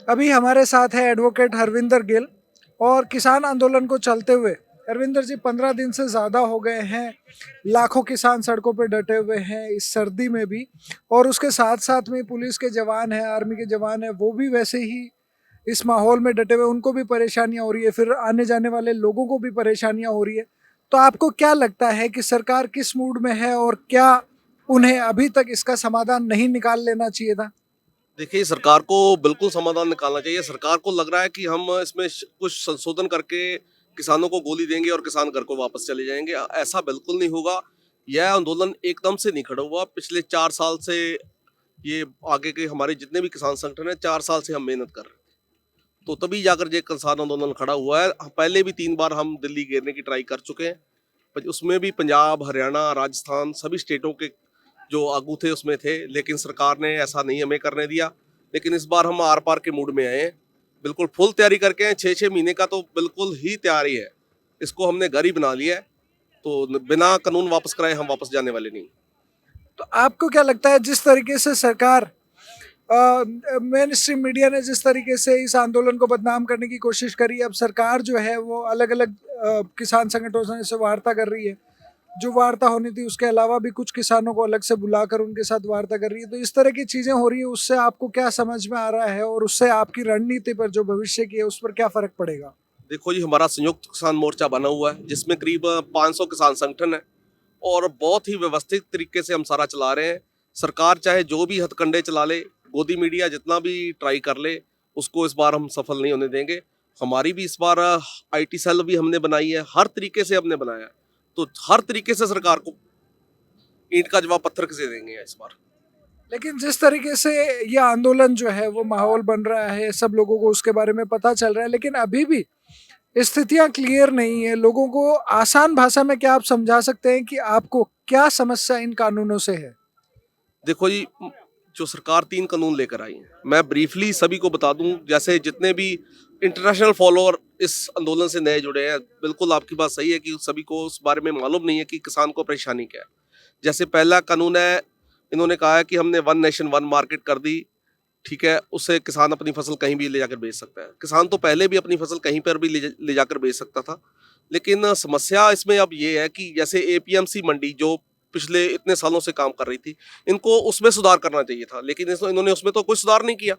अभी हमारे साथ है एडवोकेट हरविंदर गिल। और किसान आंदोलन को चलते हुए हरविंदर जी 15 दिन से ज़्यादा हो गए हैं। लाखों किसान सड़कों पे डटे हुए हैं इस सर्दी में भी। और उसके साथ साथ में पुलिस के जवान हैं, आर्मी के जवान हैं, वो भी वैसे ही इस माहौल में डटे हुए, उनको भी परेशानियां हो रही है, फिर आने जाने वाले लोगों को भी परेशानियां हो रही है। तो आपको क्या लगता है कि सरकार किस मूड में है और क्या उन्हें अभी तक इसका समाधान नहीं निकाल लेना चाहिए था? देखिए, सरकार को बिल्कुल समाधान निकालना चाहिए। सरकार को लग रहा है कि हम इसमें कुछ संशोधन करके किसानों को गोली देंगे और किसान घर को वापस चले जाएंगे। ऐसा बिल्कुल नहीं होगा। यह आंदोलन एकदम से नहीं खड़ा हुआ। पिछले 4 साल से ये आगे के हमारे जितने भी किसान संगठन हैं, 4 साल से हम मेहनत कर रहे हैं। तो तभी जाकर ये किसान आंदोलन खड़ा हुआ है। पहले भी 3 बार हम दिल्ली घेरने की ट्राई कर चुके हैं, पर उसमें भी पंजाब, हरियाणा, राजस्थान सभी स्टेटों के जो आगू थे उसमें थे, लेकिन सरकार ने ऐसा नहीं हमें करने दिया। लेकिन इस बार हम आर पार के मूड में आए हैं, बिल्कुल फुल तैयारी करके हैं। 6-6 महीने का तो बिल्कुल ही तैयारी है। इसको हमने घर ही बना लिया है। तो बिना कानून वापस कराए हम वापस जाने वाले नहीं। तो आपको क्या लगता है, जिस तरीके से सरकार, मेन स्ट्रीम मीडिया ने जिस तरीके से इस आंदोलन को बदनाम करने की कोशिश करी, अब सरकार जो है वो अलग अलग किसान संगठनों से वार्ता कर रही है। जो वार्ता होनी थी उसके अलावा भी कुछ किसानों को अलग से बुलाकर उनके साथ वार्ता कर रही है। तो इस तरह की चीजें हो रही है, उससे आपको क्या समझ में आ रहा है और उससे आपकी रणनीति पर, जो भविष्य की है, उस पर क्या फर्क पड़ेगा? देखो जी, हमारा संयुक्त किसान मोर्चा बना हुआ है, जिसमें करीब 500 किसान संगठन है और बहुत ही व्यवस्थित तरीके से हम सारा चला रहे हैं। सरकार चाहे जो भी हथकंडे चला ले, गोदी मीडिया जितना भी ट्राई कर ले, उसको इस बार हम सफल नहीं होने देंगे। हमारी भी इस बार आईटी सेल भी हमने बनाई है, हर तरीके से हमने बनाया है। तो हर तरीके से सरकार को ईंट का जवाब पत्थर से देंगे इस बार। लेकिन जिस तरीके से ये आंदोलन जो है वो माहौल बन रहा है, सब लोगों को उसके बारे में पता चल रहा है, लेकिन अभी भी स्थितियां क्लियर नहीं है लोगों को। आसान भाषा में क्या आप समझा सकते हैं कि आपको क्या समस्या इन कानूनों से है? देखो जी, जो सरकार 3 कानून लेकर आई है, मैं ब्रीफली सभी को बता दूं। जैसे जितने भी इंटरनेशनल फॉलोअर इस आंदोलन से नए जुड़े हैं, बिल्कुल आपकी बात सही है कि सभी को उस बारे में मालूम नहीं है कि किसान को परेशानी क्या है। जैसे पहला कानून है, इन्होंने कहा है कि हमने वन नेशन वन मार्केट कर दी। ठीक है, उससे किसान अपनी फसल कहीं भी ले जाकर बेच सकता है। किसान तो पहले भी अपनी फसल कहीं पर भी ले जाकर बेच सकता था। लेकिन समस्या इसमें अब ये है कि जैसे एपीएमसी मंडी जो पिछले इतने सालों से काम कर रही थी, इनको उसमें सुधार करना चाहिए था, लेकिन इन्होंने उसमें तो कोई सुधार नहीं किया।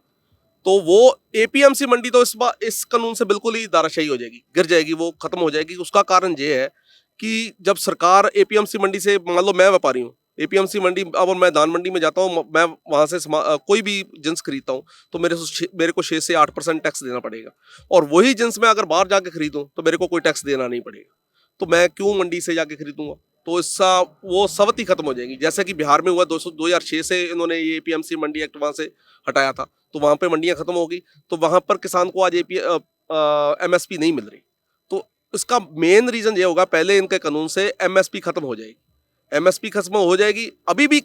तो वो एपीएमसी मंडी तो इस कानून से बिल्कुल ही दाराशाही हो जाएगी, गिर जाएगी, वो खत्म हो जाएगी। उसका कारण ये है कि जब सरकार एपीएमसी मंडी से, मान लो मैं व्यापारी हूँ, एपीएमसी मंडी, अब मैं धान मंडी में जाता हूँ, मैं वहां से कोई भी जिन्स खरीदता हूँ, तो मेरे को 6 से 8% टैक्स देना पड़ेगा। और वही जिन्स मैं अगर बाहर जाके खरीदूं तो मेरे को कोई टैक्स देना नहीं पड़ेगा। तो मैं क्यों मंडी से जाके खरीदूंगा? तो इसका वो सबक ही खत्म हो जाएगी। जैसे कि बिहार में हुआ, 2006 से इन्होंने ये एपीएमसी मंडी एक्ट वहां से हटाया था, तो वहां पे मंडियां खत्म हो गई। तो वहां पर किसान को आज एमएसपी नहीं मिल रही। तो इसका मेन रीजन ये होगा, पहले इनके कानून से एमएसपी खत्म हो जाएगी। एमएसपी खत्म हो जाएगी। अभी भी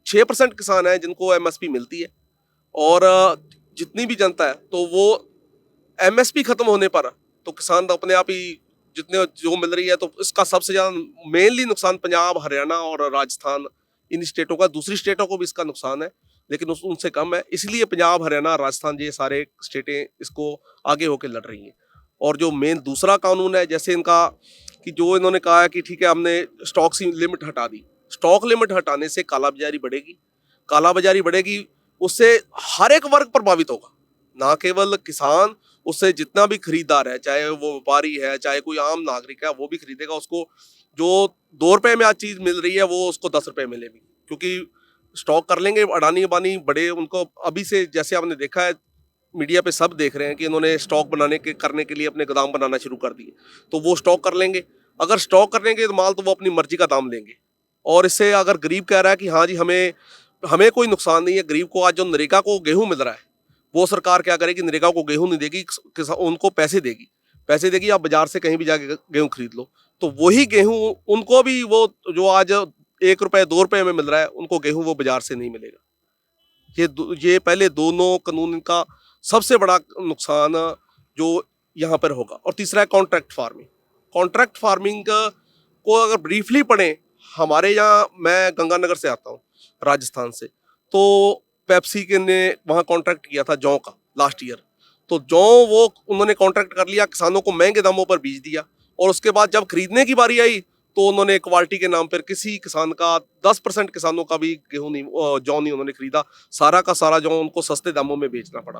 6% किसान है जिनको एमएसपी मिलती है, और जितनी भी जनता है, तो वो एमएसपी खत्म होने पर तो किसान तो अपने आप ही जितने जो मिल रही है, तो इसका सबसे ज्यादा मेनली नुकसान पंजाब, हरियाणा और राजस्थान, इन स्टेटों का। दूसरी स्टेटों को भी इसका नुकसान है, लेकिन उनसे कम है। इसलिए पंजाब, हरियाणा, राजस्थान, ये सारे स्टेटें इसको आगे होकर लड़ रही हैं। और जो मेन दूसरा कानून है, जैसे इनका कि जो इन्होंने कहा है कि ठीक है, हमने स्टॉक लिमिट हटा दी। स्टॉक लिमिट हटाने से कालाबाजारी बढ़ेगी। कालाबाजारी बढ़ेगी, उससे हर एक वर्ग प्रभावित होगा, ना केवल किसान। उससे जितना भी खरीदार है, चाहे वो व्यापारी है, चाहे कोई आम नागरिक है, वो भी खरीदेगा। उसको जो 2 रुपए में आज चीज मिल रही है, वो उसको 10 रुपए मिलेगी, क्योंकि स्टॉक कर लेंगे। अडानी अबानी बड़े, उनको अभी से, जैसे आपने देखा है मीडिया पे सब देख रहे हैं कि इन्होंने स्टॉक करने के लिए अपने गोदाम बनाना शुरू कर दिए। तो वो स्टॉक कर लेंगे। अगर स्टॉक कर लेंगे तो माल, तो वो अपनी मर्जी का दाम लेंगे। और इससे अगर गरीब कह रहा है कि हाँ जी, हमें हमें कोई नुकसान नहीं है, गरीब को आज जो नरेगा को गेहूं मिल रहा है, वो सरकार क्या करेगी? नरेगा को गेहूं नहीं देगी, उनको पैसे देगी, आप बाजार से कहीं भी जाके गेहूं खरीद लो। तो वही गेहूं उनको भी, वो जो आज 1 रुपए 2 रुपए में मिल रहा है, उनको गेहूं वो बाजार से नहीं मिलेगा। ये पहले दोनों कानून का सबसे बड़ा नुकसान जो यहाँ पर होगा। और तीसरा है कॉन्ट्रैक्ट फार्मिंग। कॉन्ट्रैक्ट फार्मिंग को अगर ब्रीफली पढ़ें, हमारे यहाँ, मैं गंगानगर से आता हूँ, राजस्थान से। तो पेप्सी के ने वहाँ कॉन्ट्रैक्ट किया था जौ का, लास्ट ईयर। तो जो वो उन्होंने कॉन्ट्रैक्ट कर लिया, किसानों को महंगे दामों पर बीज दिया, और उसके बाद जब खरीदने की बारी आई तो उन्होंने क्वालिटी के नाम पर किसी किसान का 10% किसानों का भी गेहूं नहीं, जौ नहीं उन्होंने खरीदा, सारा का सारा जौ उनको सस्ते दामों में बेचना पड़ा।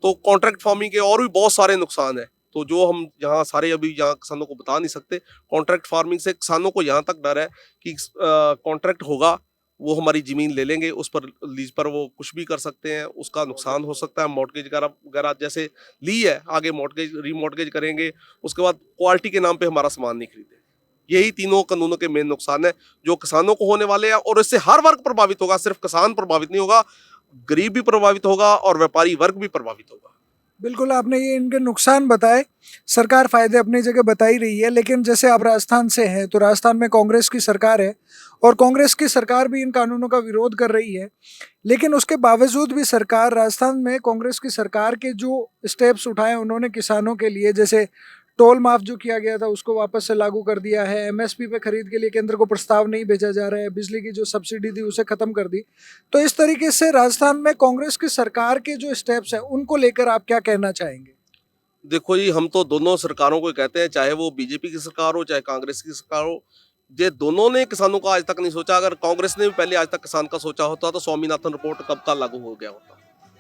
तो कॉन्ट्रैक्ट फार्मिंग के और भी बहुत सारे नुकसान है, तो जो हम यहाँ सारे अभी यहाँ किसानों को बता नहीं सकते। कॉन्ट्रैक्ट फार्मिंग से किसानों को यहाँ तक डर है कि कॉन्ट्रैक्ट होगा, वो हमारी ज़मीन ले लेंगे, उस पर लीज पर वो कुछ भी कर सकते हैं, उसका नुकसान हो सकता है। मॉर्टगेज वगैरह जैसे ली है, आगे मॉर्टगेज रीमॉर्टगेज करेंगे, उसके बाद क्वालिटी के नाम पे हमारा सामान नहीं खरीदेंगे। यही तीनों कानूनों के मेन नुकसान है जो किसानों को होने वाले हैं, और इससे हर वर्ग प्रभावित होगा, सिर्फ किसान प्रभावित नहीं होगा, गरीब भी प्रभावित होगा और व्यापारी वर्ग भी प्रभावित होगा। बिल्कुल, आपने ये इनके नुकसान बताए। सरकार फायदे अपनी जगह बता ही रही है, लेकिन जैसे आप राजस्थान से हैं तो राजस्थान में कांग्रेस की सरकार है और कांग्रेस की सरकार भी इन कानूनों का विरोध कर रही है। लेकिन उसके बावजूद भी सरकार, राजस्थान में कांग्रेस की सरकार के जो स्टेप्स उठाए उन्होंने किसानों के लिए, जैसे टोल माफ जो किया गया था उसको वापस से लागू कर दिया है, एमएसपी पे खरीद के लिए केंद्र को प्रस्ताव नहीं भेजा जा रहा है, बिजली की जो सब्सिडी थी उसे खत्म कर दी। तो इस तरीके से राजस्थान में कांग्रेस की सरकार के जो स्टेप्स हैं उनको लेकर आप क्या कहना चाहेंगे? देखो जी, हम तो दोनों सरकारों को कहते हैं, चाहे वो बीजेपी की सरकार हो चाहे कांग्रेस की सरकार हो, ये दोनों ने किसानों का आज तक नहीं सोचा। अगर कांग्रेस ने भी पहले आज तक किसान का सोचा होता तो स्वामीनाथन रिपोर्ट कब का लागू हो गया होता,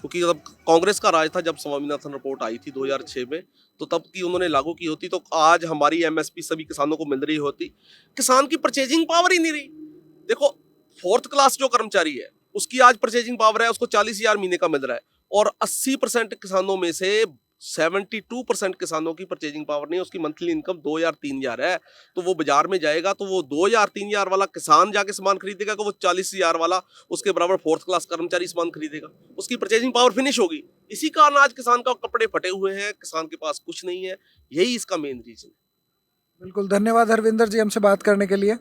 क्योंकि जब कांग्रेस का राज था, जब स्वामीनाथन रिपोर्ट आई थी 2006 में, तो तब की उन्होंने लागू की होती तो आज हमारी एमएसपी सभी किसानों को मिल रही होती। किसान की परचेजिंग पावर ही नहीं रही। देखो, 4th क्लास जो कर्मचारी है उसकी आज परचेजिंग पावर है, उसको 40,000 महीने का मिल रहा है, और 80% किसानों में से 72% किसानों की परचेजिंग पावर नहीं है, उसकी मंथली इनकम 2,000-3,000 है। तो वो बाजार में जाएगा तो वो 2,000-3,000 वाला किसान जाके सामान खरीदेगा कि वो 40,000 वाला उसके बराबर 4th क्लास कर्मचारी सामान खरीदेगा? उसकी परचेजिंग पावर फिनिश होगी। इसी कारण आज किसान का कपड़े फटे हुए हैं, किसान के पास कुछ नहीं है। यही इसका मेन रीजन है। बिल्कुल, धन्यवाद हरविंदर जी हमसे बात करने के लिए।